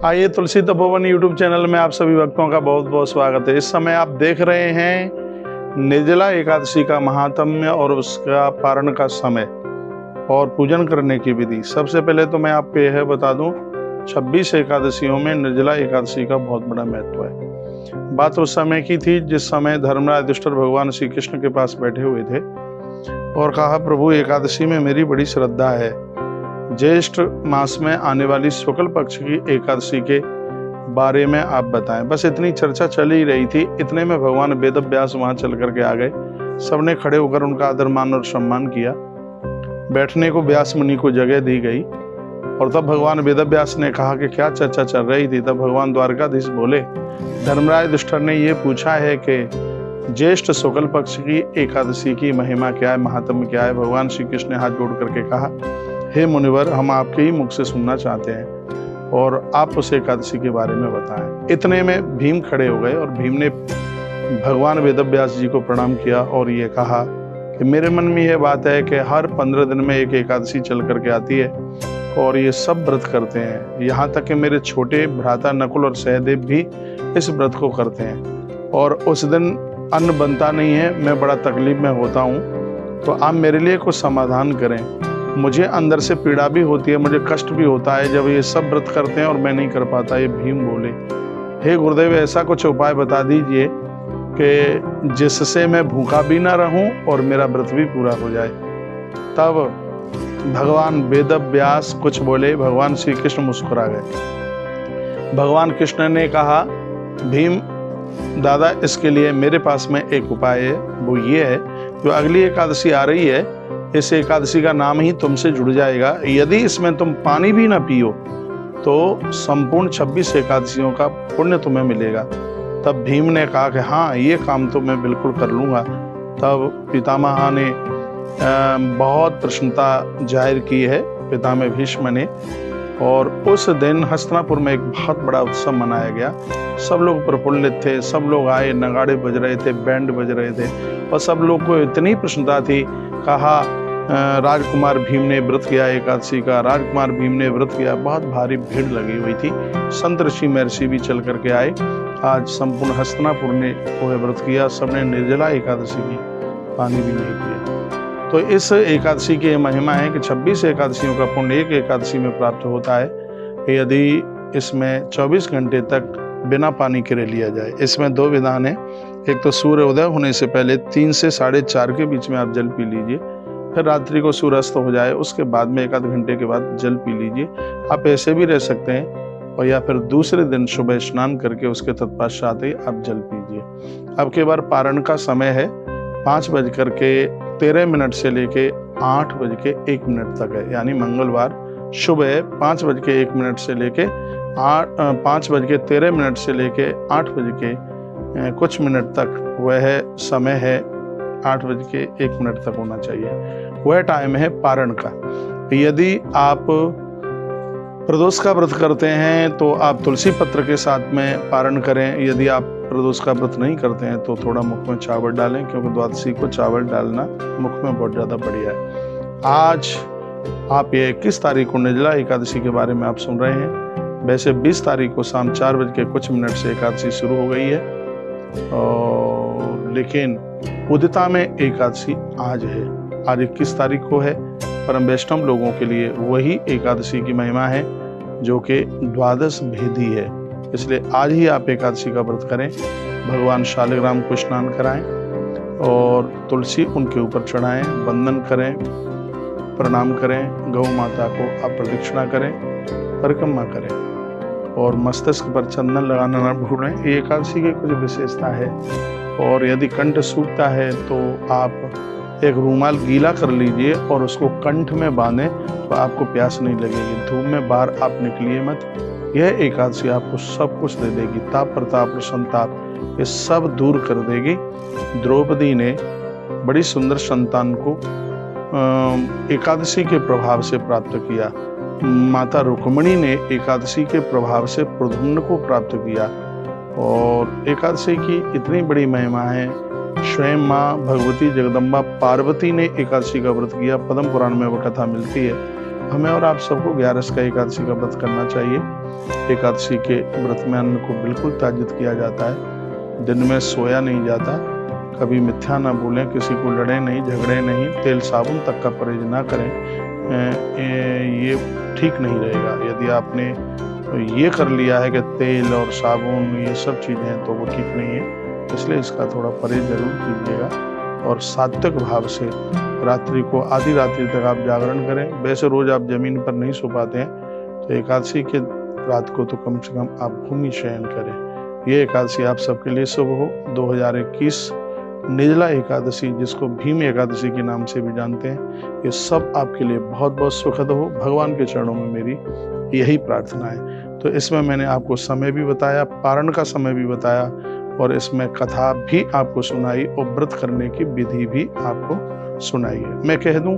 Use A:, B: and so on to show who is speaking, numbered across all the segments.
A: आइए तुलसी Tapovan YouTube channel में आप सभी भक्तों का बहुत बहुत स्वागत है। इस समय आप देख रहे हैं निर्जला एकादशी का महात्म्य और उसका पारण का समय और पूजन करने की विधि। सबसे पहले तो मैं आपको यह बता दूं, 26 एकादशियों में निर्जला एकादशी का बहुत बड़ा महत्व है। बात उस समय की थी जिस समय धर्मराज युधिष्ठिर भगवान श्री कृष्ण के पास बैठे हुए थे और कहा, प्रभु एकादशी में मेरी बड़ी श्रद्धा है, ज्येष्ठ मास में आने वाली शुक्ल पक्ष की एकादशी के बारे में आप बताएं। बस इतनी चर्चा चल ही रही थी। इतने में भगवान वेदव्यास वहां चल करके आ गए। सबने खड़े होकर उनका आदर मान और सम्मान किया। बैठने को व्यास मुनि को जगह दी गई और तब भगवान वेदव्यास ने कहा कि क्या चर्चा चल रही थी। तब भगवान द्वारकाधीश बोले, धर्मराज युधिष्ठिर ने ये पूछा है कि ज्येष्ठ शुक्ल पक्ष की एकादशी की महिमा क्या है, महात्म्य क्या है। भगवान श्री कृष्ण ने हाथ जोड़ करके कहा, हे मुनिवर, हम आपके ही मुख से सुनना चाहते हैं और आप उस एकादशी के बारे में बताएं। इतने में भीम खड़े हो गए और भीम ने भगवान वेदव्यास जी को प्रणाम किया और ये कहा कि मेरे मन में यह बात है कि हर 15 दिन में एक एकादशी चल करके आती है और ये सब व्रत करते हैं। यहाँ तक कि मेरे छोटे भ्राता नकुल और सहदेव भी इस व्रत को करते हैं और उस दिन अन्न बनता नहीं है, मैं बड़ा तकलीफ में होता हूँ, तो आप मेरे लिए कुछ समाधान करें। मुझे अंदर से पीड़ा भी होती है, मुझे कष्ट भी होता है जब ये सब व्रत करते हैं और मैं नहीं कर पाता। ये भीम बोले, हे गुरुदेव, ऐसा कुछ उपाय बता दीजिए कि जिससे मैं भूखा भी ना रहूं और मेरा व्रत भी पूरा हो जाए। तब भगवान वेदव्यास कुछ बोले, भगवान श्री कृष्ण मुस्कुरा गए। भगवान कृष्ण ने कहा, भीम दादा, इसके लिए मेरे पास में एक उपाय है। वो ये है, जो अगली एकादशी आ रही है, इस एकादशी का नाम ही तुमसे जुड़ जाएगा। यदि इसमें तुम पानी भी ना पियो तो संपूर्ण 26 एकादशियों का पुण्य तुम्हें मिलेगा। तब भीम ने कहा कि हाँ, ये काम तो मैं बिल्कुल कर लूँगा। तब पितामह ने बहुत प्रसन्नता जाहिर की है, पितामह भीष्म ने, और उस दिन हस्तिनापुर में एक बहुत बड़ा उत्सव मनाया गया। सब लोग प्रफुल्लित थे, सब लोग आए, नगाड़े बज रहे थे, बैंड बज रहे थे और सब लोग को इतनी प्रसन्नता थी। कहा, राजकुमार भीम ने व्रत किया एकादशी का, राजकुमार भीम ने व्रत किया। बहुत भारी भीड़ लगी हुई थी। संत ऋषि महर्षि भी चल करके आए। आज संपूर्ण हस्तिनापुर ने वह व्रत किया। सबने निर्जला एकादशी की, पानी भी नहीं पिया। तो इस एकादशी की महिमा है कि 26 एकादशियों का पुण्य एक एकादशी में प्राप्त होता है यदि इसमें 24 घंटे तक बिना पानी के रह लिया जाए। इसमें 2 विधान है। एक तो सूर्योदय होने से पहले 3 से 4:30 के बीच में आप जल पी लीजिए, फिर रात्रि को सूर्यास्त हो जाए उसके बाद में 1 आध घंटे के बाद जल पी लीजिए। आप ऐसे भी रह सकते हैं और या फिर दूसरे दिन सुबह स्नान करके उसके तत्पश्चात ही आप जल पीजिए। अब के बार पारण का समय है 5:13 से लेके 8:01 तक है, यानी मंगलवार सुबह 5:01 से लेके 5:13 से लेके 8 बज के कुछ मिनट तक वह समय है। 8:01 तक होना चाहिए, वह टाइम है पारण का। यदि आप प्रदोष का व्रत करते हैं तो आप तुलसी पत्र के साथ में पारण करें। यदि आप प्रदोष का व्रत नहीं करते हैं तो थोड़ा मुख में चावल डालें, क्योंकि द्वादशी को चावल डालना मुख में बहुत ज़्यादा बढ़िया है। आज आप ये 21 तारीख को निर्जला एकादशी के बारे में आप सुन रहे हैं। वैसे 20 तारीख को शाम 4:00 से एकादशी शुरू हो गई है, और लेकिन उदिता में एकादशी आज है। आज 21 तारीख को है। परम वैष्णव लोगों के लिए वही एकादशी की महिमा है जो कि द्वादश भेदी है। इसलिए आज ही आप एकादशी का व्रत करें। भगवान शालिग्राम को स्नान कराएं और तुलसी उनके ऊपर चढ़ाएं, वंदन करें, प्रणाम करें। गौ माता को आप प्रदक्षिणा करें, परिक्रमा करें और मस्तिष्क पर चंदन लगाना न भूलें। ये एकादशी की कुछ विशेषता है। और यदि कंठ सूखता है तो आप एक रूमाल गीला कर लीजिए और उसको कंठ में बांधें तो आपको प्यास नहीं लगेगी। धूप में बाहर आप निकलिए मत। यह एकादशी आपको सब कुछ दे देगी। ताप प्रताप संताप ये सब दूर कर देगी। द्रौपदी ने बड़ी सुंदर संतान को एकादशी के प्रभाव से प्राप्त किया। माता रुक्मिणी ने एकादशी के प्रभाव से प्रद्युम्न को प्राप्त किया। और एकादशी की इतनी बड़ी महिमा है। स्वयं माँ भगवती जगदम्बा पार्वती ने एकादशी का व्रत किया। पद्म पुराण में वह कथा मिलती है हमें और आप सबको 11 का एकादशी का व्रत करना चाहिए। एकादशी के व्रत में अन्न को बिल्कुल त्याजित किया जाता है, दिन में सोया नहीं जाता, कभी मिथ्या ना बोलें, किसी को लड़े नहीं, झगड़े नहीं, तेल साबुन तक का परहेज ना करें। ये ठीक नहीं रहेगा। यदि आपने ये कर लिया है कि तेल और साबुन ये सब चीज़ें हैं तो वो ठीक नहीं है, इसलिए इसका थोड़ा परहेज जरूर कीजिएगा। और सात्विक भाव से रात्रि को आधी रात्रि तक आप जागरण करें। वैसे रोज आप जमीन पर नहीं सो पाते हैं तो एकादशी के रात को तो कम से कम आप भूमि शयन करें। ये एकादशी आप सबके लिए शुभ हो। 2021 निर्जला एकादशी, जिसको भीम एकादशी के नाम से भी जानते हैं, ये सब आपके लिए बहुत बहुत सुखद हो। भगवान के चरणों में मेरी यही प्रार्थना है। तो इसमें मैंने आपको समय भी बताया, पारण का समय भी बताया, और इसमें कथा भी आपको सुनाई और व्रत करने की विधि भी आपको सुनाई है। मैं कह दूं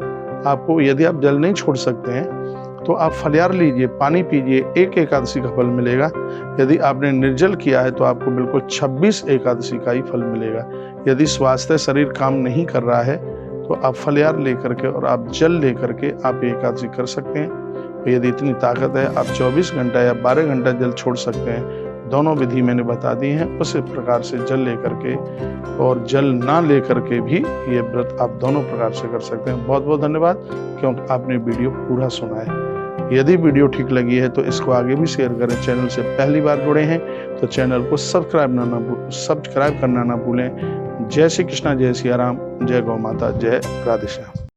A: आपको, यदि आप जल नहीं छोड़ सकते हैं तो आप फलियार लीजिए, पानी पीजिए, एक एकादशी का फल मिलेगा। यदि आपने निर्जल किया है तो आपको बिल्कुल 26 एकादशी का ही फल मिलेगा। यदि स्वास्थ्य शरीर काम नहीं कर रहा है तो आप फलियार लेकर के और आप जल लेकर के आप एकादशी कर सकते हैं। यदि इतनी ताकत है, आप 24 घंटा या 12 घंटा जल छोड़ सकते हैं। दोनों विधि मैंने बता दी हैं। उसी प्रकार से जल लेकर के और जल ना लेकर के भी ये व्रत आप दोनों प्रकार से कर सकते हैं। बहुत बहुत धन्यवाद, क्योंकि आपने वीडियो पूरा सुना है। यदि वीडियो ठीक लगी है तो इसको आगे भी शेयर करें। चैनल से पहली बार जुड़े हैं तो चैनल को सब्सक्राइब करना ना भूलें। जय श्री कृष्णा, जय सिया राम, जय गौ माता, जय राधे श्याम।